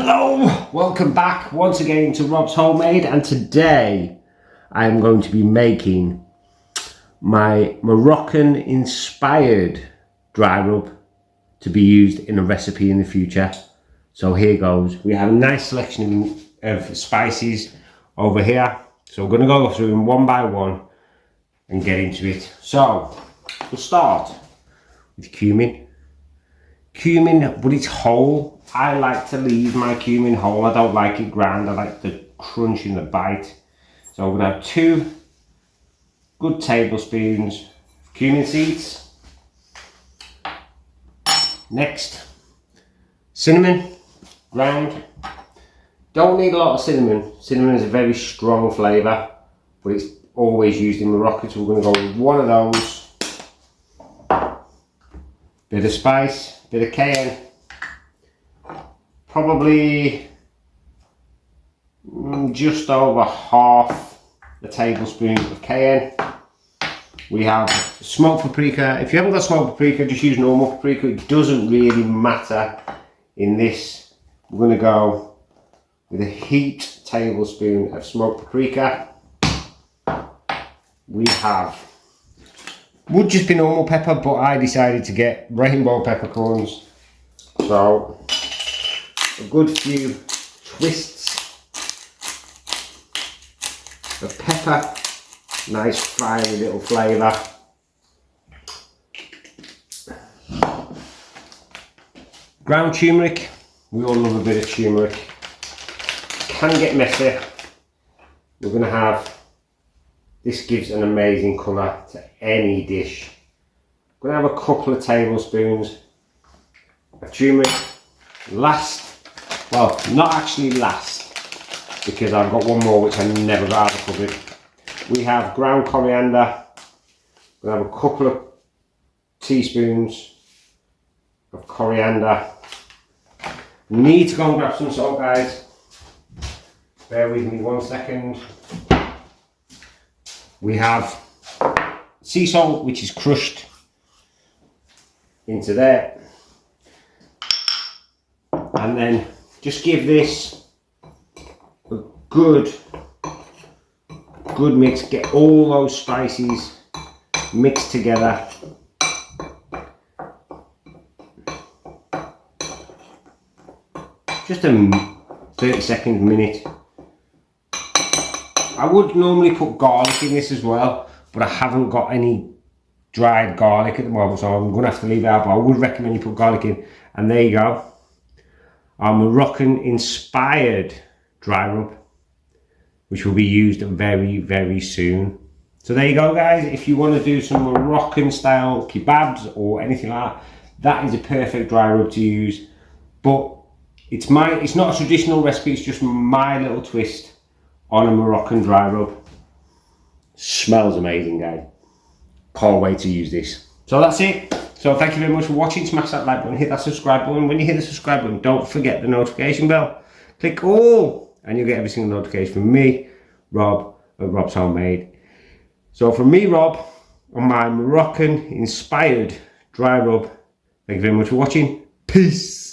Hello, welcome back once again to Rob's Homemade, and today I'm going to be making my Moroccan inspired dry rub to be used in a recipe in the future. So here goes. We have a nice selection of spices over here, so we're going to go through them one by one and get into it. So we'll start with cumin, but it's whole. I like to leave my cumin whole. I don't like it ground. I like the crunch in the bite. So we're going to have 2 good tablespoons of cumin seeds. Next, cinnamon, ground. Don't need a lot of cinnamon. Cinnamon is a very strong flavour, but it's always used in Morocco, so we're going to go with 1 of those. Bit of spice, bit of cayenne. Probably just over half a tablespoon of cayenne. We have smoked paprika. If you haven't got smoked paprika, just use normal paprika. It doesn't really matter in this. We're going to go with a heaped tablespoon of smoked paprika. We have, would just be normal pepper, but I decided to get rainbow peppercorns. So a good few twists of pepper, nice fiery little flavour. Ground turmeric, we all love a bit of turmeric. Can get messy. We're going to have, this gives an amazing colour to any dish. I'm going to have a couple of tablespoons of turmeric. Last, well, not actually last, because I've got one more which I never got out of the cupboard. We have ground coriander. We'll have a couple of teaspoons of coriander. Need to go and grab some salt, guys. Bear with me 1 second. We have sea salt, which is crushed into there. And then just give this a good mix. Get all those spices mixed together. Just a 30-second minute. I would normally put garlic in this as well, but I haven't got any dried garlic at the moment, so I'm going to have to leave it out, but I would recommend you put garlic in. And there you go. Our Moroccan inspired dry rub, which will be used very, very soon. So there you go, guys. If you want to do some Moroccan style kebabs or anything like that, that is a perfect dry rub to use. But it's not a traditional recipe, it's just my little twist on a Moroccan dry rub. Smells amazing, guys. Can't wait to use this. So that's it. So thank you very much for watching. Smash that like button, hit that subscribe button. When you hit the subscribe button, don't forget the notification bell. Click all and you'll get every single notification from me, Rob, at Rob's Homemade. So from me, Rob, on my Moroccan inspired dry rub, thank you very much for watching. Peace.